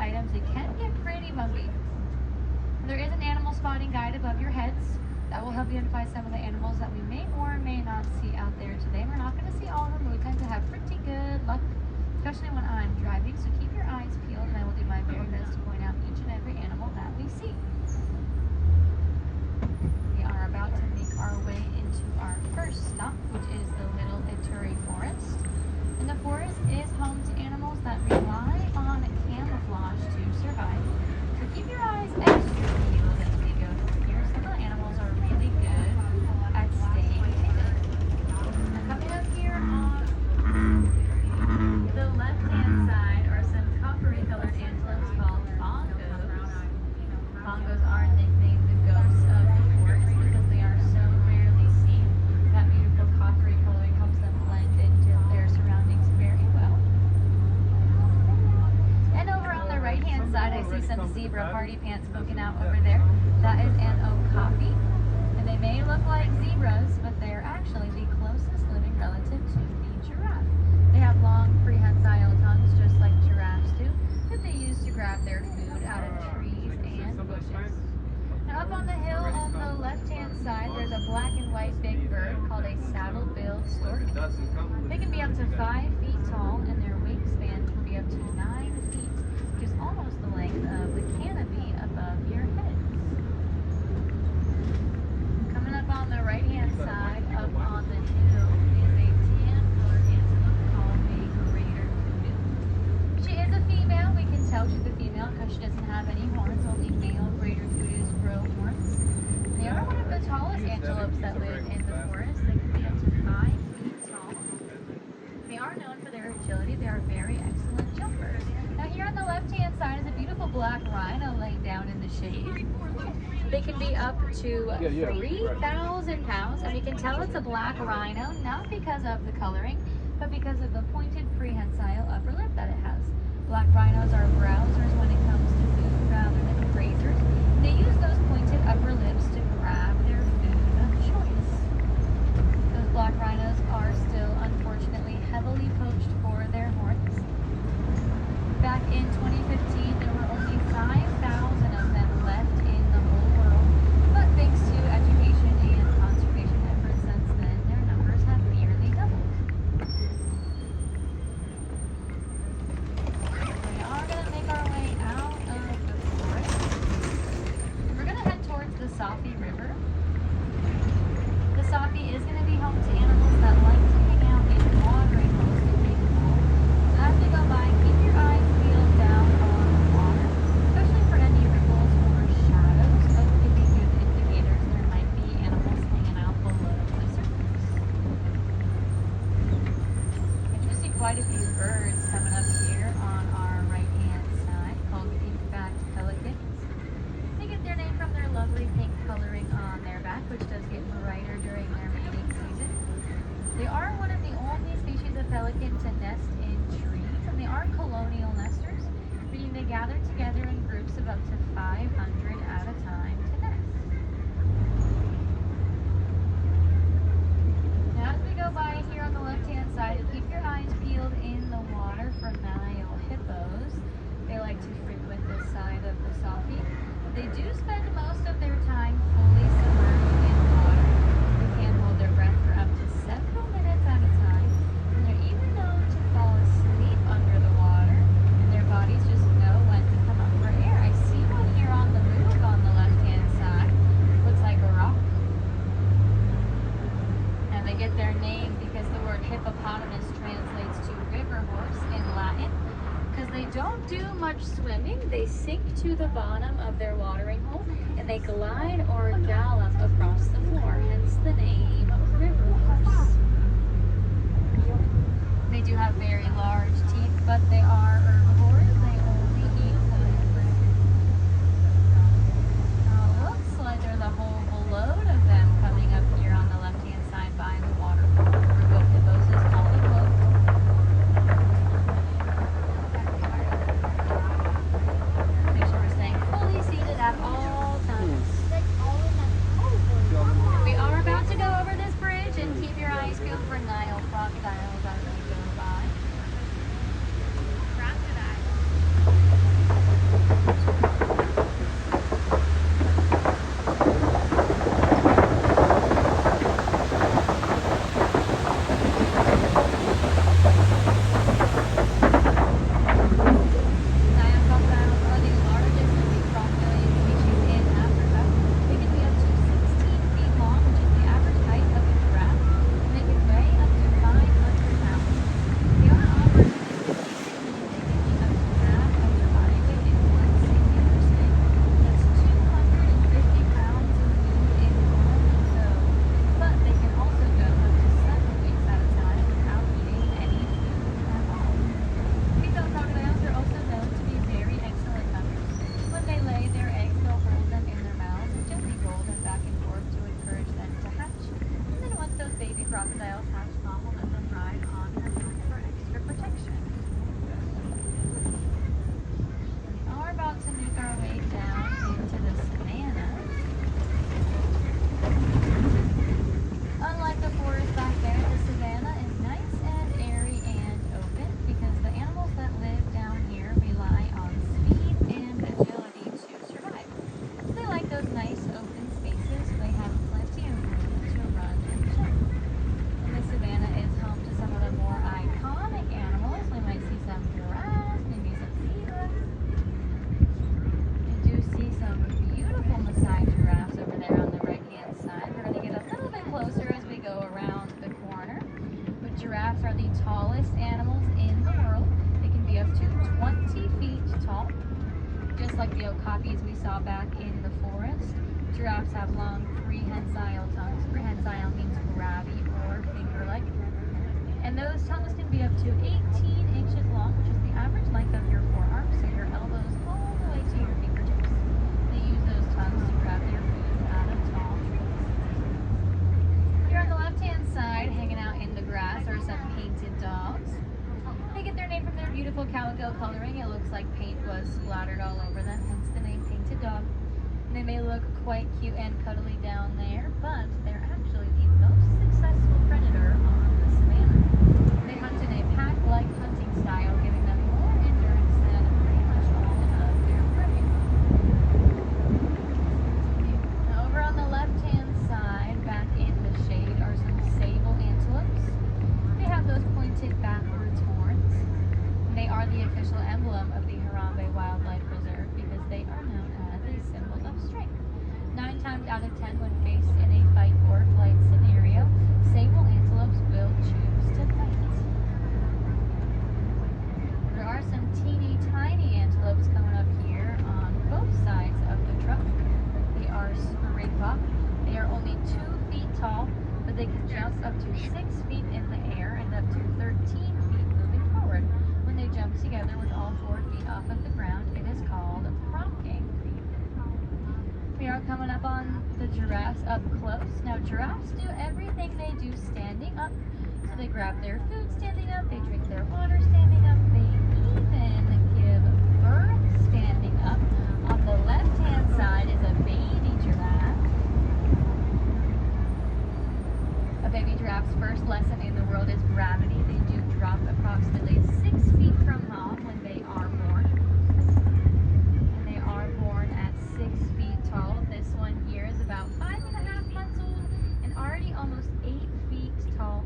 items, it can get pretty bumpy. There is an animal spotting guide above your heads that will help you identify some of the animals that we may or may not see out there today. We're not going to see all of them, but we tend to have pretty good luck, especially when I'm driving. So keep your eyes peeled, and I will do my very best to point out each and every animal that we see. We are about to make our way into our first stop, which is the Little Ituri Forest. And the forest is home to animals that rely on camouflage to survive. So keep your eyes extra peeled as we go through here. Some of the animals are really good at staying hidden. Now coming up here on the left-hand side are some coppery colored antelopes called bongos. Bongos are nicknamed the ghosts of the forest because they are so rarely seen. That beautiful coppery coloring helps them blend into their surroundings very well. And over on the right-hand side, I see some zebra party pants poking out over there. That is an okapi. And they may look like zebras, but they're actually the closest living relative to the giraffe. They have long, prehensile tongues, just like giraffes do, that they use to grab their food out of trees and bushes. Now up on the hill on the left-hand side, there's a black and white big bird called a saddle-billed stork. They can be up to 5 feet tall, and their wingspan can be up to 9 feet, which is almost the length of the canopy above your heads. Coming up on the right-hand side, up on the hill, is a tan-colored antelope called a greater kudu. She is a female. We can tell she's a female because she doesn't have any horns. Only male greater kudus grow horns. They are one of the tallest antelopes that live in the forest. They can be up to 5 feet tall. They are known for their agility. They are very excellent jumpers. Now here on the left-hand side is a beautiful black rhino laying down in the shade. They can be up to 3,000 pounds, and we can tell it's a black rhino, not because of the coloring, but because of the pointed prehensile upper lip that it has. Black rhinos are browsers when it comes to food rather than grazers. They use those pointed upper lips to grab their food of choice. Those black rhinos are still, unfortunately, heavily poached for their horns. Back in 2015, there were only 5,000 of them left in the whole world, but thanks to education and conservation efforts since then, their numbers have nearly doubled. We are going to make our way out of the forest. We're going to head towards the Safi River. The Safi is going to be home to animals that like to hang out in watering holes to drink cool. So as we go by, keep your eyes peeled down on the water, especially for any ripples or shadows. Those could be good indicators there might be animals hanging out below the surface. I do see quite a few birds coming up here on our right-hand side called pink-backed pelicans. They get their name from their lovely pink coloring on their back, which does get brighter during their mating season. They are one of the only species of pelican to nest in trees, and they are colonial nesters, meaning they gather together in groups of up to 500 at a time to nest. Now as we go by here on the left-hand side, keep your eyes peeled in the water for Nile hippos. They like to frequent this side of the Safi. They do spend most of their time fully submerged in water. They can hold their breath for up to several minutes at a time, and they're even known to fall asleep under the water, and their bodies just know when to come up for air. I see one here on the move on the left-hand side. Looks like a rock. And they get their name because the word hippopotamus translates to river horse in Latin. Because they don't do much swimming, they sink to the bottom of their watering hole and they glide or gallop across the floor, hence the name river horse. They do have very large teeth, but they are herbivores. They only eat plant. Looks like there's a whole load of them coming up here on the left-hand side by the waterfall. The group of hippos is called a float. Make sure we're staying fully seated at all times. We are about to go over this bridge, and keep your eyes peeled for Nile crocodiles as we go by. Crocodiles. just like the okapis we saw back in the forest, giraffes have long prehensile tongues. Prehensile means grabby or finger-like. And those tongues can be up to 18 inches long, which is the average length of your forearm, so your elbows all the way to your fingertips. They use those tongues to grab their food out of tall trees. Here on the left-hand side, hanging out in the grass, are some painted dogs. They get their name from their beautiful calico coloring. It looks like paint was splattered all over them, hence the name Painted Dog. And they may look quite cute and cuddly down there, but they're actually the most successful predator on the savannah. They hunt in a pack-like hunting style, giving them more endurance than pretty much all of their prey. Now, over on the left-hand side, back in the shade, are some sable antelopes. They have those pointed backwards horns. And they are the official emblem of the Harambe Wildlife Reserve because they are known as a symbol of strength. 9 times out of 10, when faced in a fight or flight scenario, sable antelopes will choose to fight. There are some teeny tiny antelopes coming up here on both sides of the truck. They are springbok. They are only 2 feet tall, but they can jump up to 6 feet in the air and up to 13 feet moving forward. When they jump together with all 4 feet off of the ground, it is called pronking. We are coming up on the giraffes up close. Now, giraffes do everything they do standing up. So they grab their food standing up, they drink their water standing up, they even give birth standing up. On the left-hand side is a baby giraffe. A baby giraffe's first lesson in the world is gravity. They do drop approximately 6 feet from mom when they are born. And they are born at 6 feet tall. This one here is about 5.5 months old and already almost 8 feet tall.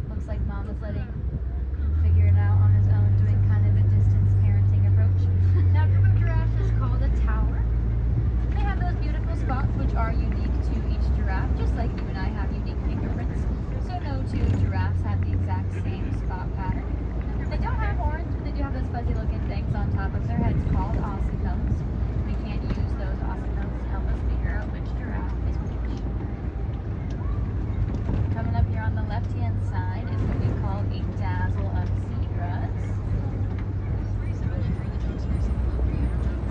Looks like mom is letting him figure it out on his own, doing kind of a distance parenting approach. Now, a group of giraffes is called a tower. They have those beautiful spots which are unique to each giraffe, just like you and I have unique fingerprints. So no 2 giraffes have the exact same spot pattern. They don't have horns, but they do have those fuzzy looking things on top of their heads called ossicles. We can't use those ossicles to help us figure out which giraffe is which. Coming up here on the left-hand side is what we call a dazzle of zebras.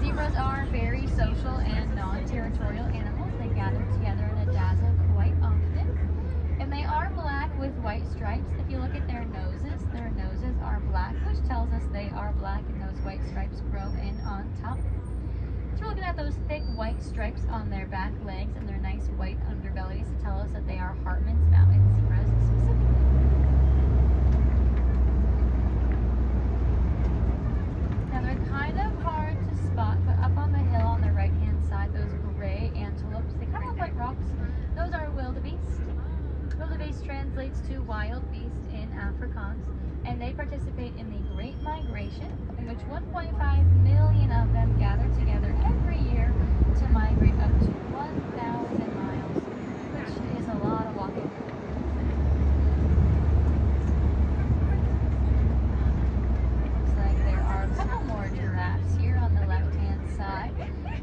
Zebras are very social and non-territorial animals. They gather together in a dazzle quite often. And they are black with white stripes. If you look at their noses are black, which tells us they are black, and those white stripes grow in on top. So we're looking at those thick white stripes on their back legs and their nice white underbellies to tell us that they are Hartman's Mountain zebras specifically. Now, they're kind of hard to spot, but up on the hill on the right-hand side, those gray antelopes, they kind of look like rocks. Those are wildebeest. Wildebeest translates to wild beast in Afrikaans, and they participate in the Great Migration, in which 1.5 million of them gather together every year to migrate up to 1,000 miles, which is a lot of walking. Looks like there are a couple more giraffes here on the left-hand side.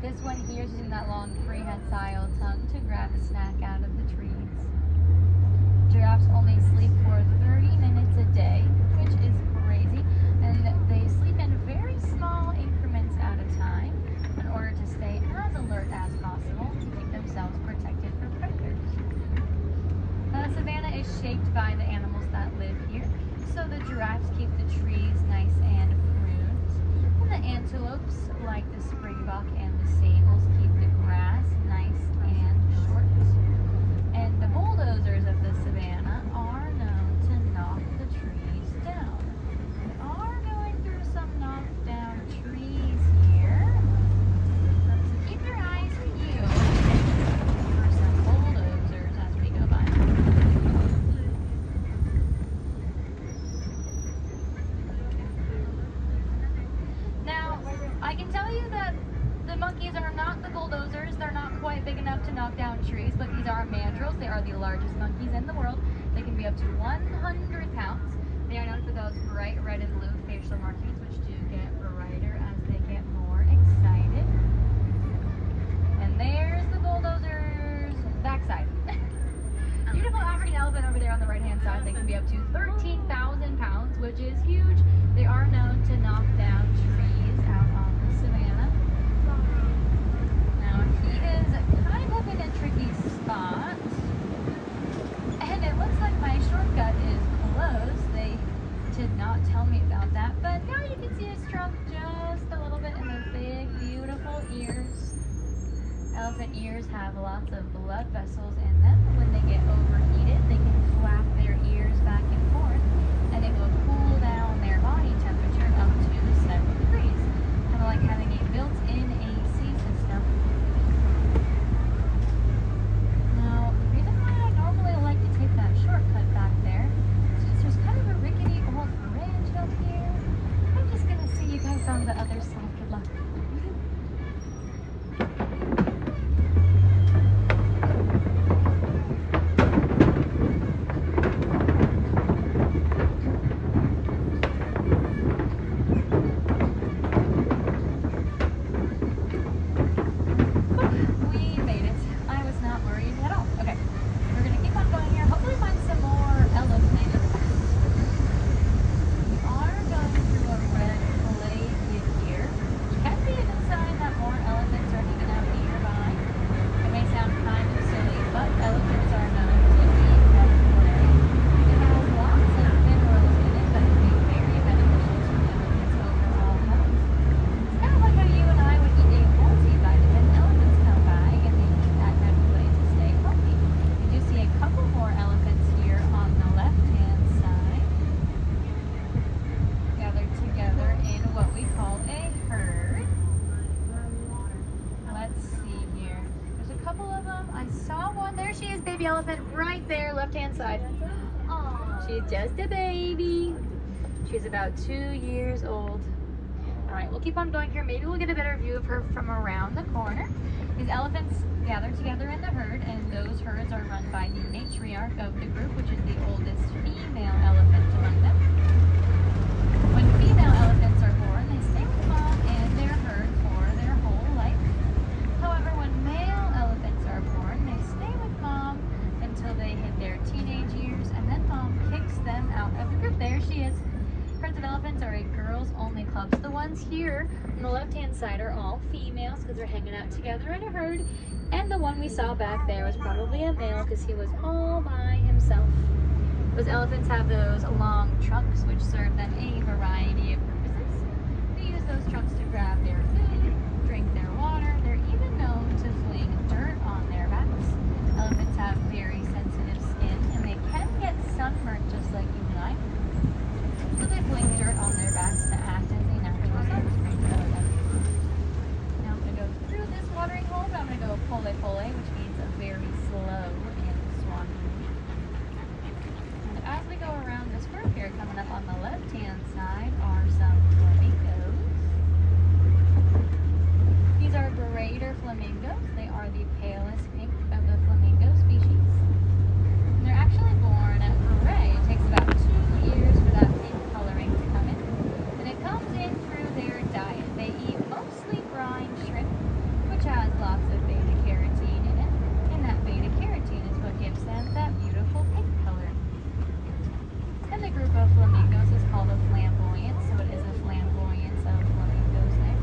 This one here is using that long prehensile tongue to grab a snack out of the trees. Giraffes only sleep for 30 minutes a day, which is crazy, and they sleep in very small increments at a time in order to stay as alert as possible to keep themselves protected from predators. Now, the savannah is shaped by the animals that live here, so the giraffes keep the trees nice and pruned, and the antelopes, like the springbok and the sables, keep the grass nice and short. And the bulldozers of the savannah are known to knock the trees down. We are going through some knocked down trees here, so keep your eyes peeled for some bulldozers as we go by. Now, I can tell you that the monkeys are not the bulldozers. They're not quite big enough to knock down trees, but these are mandrills. They are the largest monkeys in the world. They can be up to 100 pounds. They are known for those bright red and blue facial markings, which do get brighter as they get more elephant ears have lots of blood vessels in them. When they get overheated, they can flap their ears back and forth, and it will cool down their body temperature up to 7 degrees. Kind of like having a built-in AC system. Now, the reason why I normally like to take that shortcut back there is because there's kind of a rickety old bridge up here. I'm just gonna see you guys on the other side. Good luck. We made it. I was not worried at all. Okay, we're gonna keep on going here. Hopefully find some more elephants. We are going through a red clay here. Can be a good sign that more elephants are hanging out nearby. It may sound kind of silly, but elephants are known to be red clay. It has lots of minerals in it that can be very beneficial to elephants' overall health. It's kind of like how you and I would eat a multivitamin. Elephants come by and they eat that red clay to stay healthy. We do see a couple more elephants here on the left-hand side, gathered together in what we call a herd. Let's see here. There's a couple of them. I saw one. There she is, baby elephant, right there, left-hand side. Oh, she's just a baby. She's about 2 years old. All right, we'll keep on going here. Maybe we'll get a better view of her from around the corner. These elephants gather together in the herd, and those herds are run by the matriarch of the group, which is the oldest female elephant among them. When female elephants are born, they stay with mom and their herd for their whole life. However, when male elephants are born, they stay with mom until they hit their teenage years, and then mom kicks them out of the group. There she is. Herds of elephants are a girls-only club. So the ones here on the left-hand side are all females because they're hanging out together in a herd. And the one we saw back there was probably a male because he was all by himself. Those elephants have those long trunks which serve them a variety of purposes. They use those trunks to grab their food, drink their water. They're even known to fling dirt on their backs. Elephants have very sensitive skin and they can get sunburnt just like you and I. So they fling dirt on their backs to act as a natural sunscreen for them. Now I'm going to go through this watering hole, but I'm going to go pole, which means a very slow in Swahili. And as we go around this group here, coming up on the left-hand side are some flamingos. These are greater flamingos. They are the palest pink of the flamingo species. And they're actually born gray. It takes about 2 years for that pink coloring to come in. And it comes in through their diet. They eat mostly brine shrimp, which has lots of beta carotene in it. And that beta carotene is what gives them that beautiful pink color. And the group of flamingos is called a flamboyant, so it is a flamboyance of flamingos there.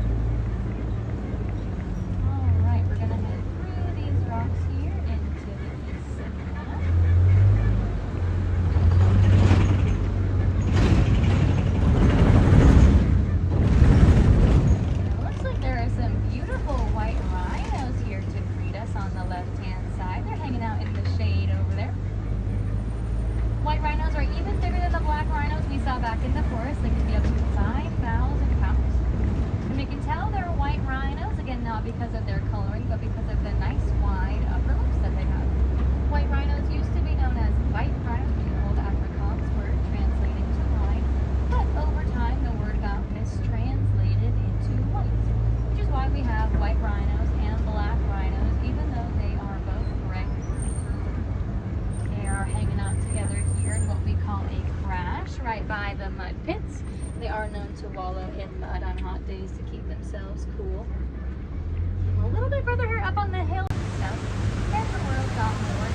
Alright, we're going to head through these rocks here into the east savannah. It looks like there are some beautiful white rhinos here to greet us on the left-hand side. They're hanging out in the shade over there. White rhinos are even bigger than the black rhinos we saw back in the forest. They can be up to 5,000 pounds. And we can tell they're white rhinos, again, not because of their coloring, but because of the nice wide upper lips that they have. White rhinos used to be known as white rhinos, the old Afrikaans word translating to white, but over time the word got mistranslated into white, which is why we have white rhinos and black rhinos, even though they are both gray. They are hanging out together here in what we call a crash, right by the mud pits. They are known to wallow in mud on hot days to keep themselves cool. A little bit further up on the hill, and the world got more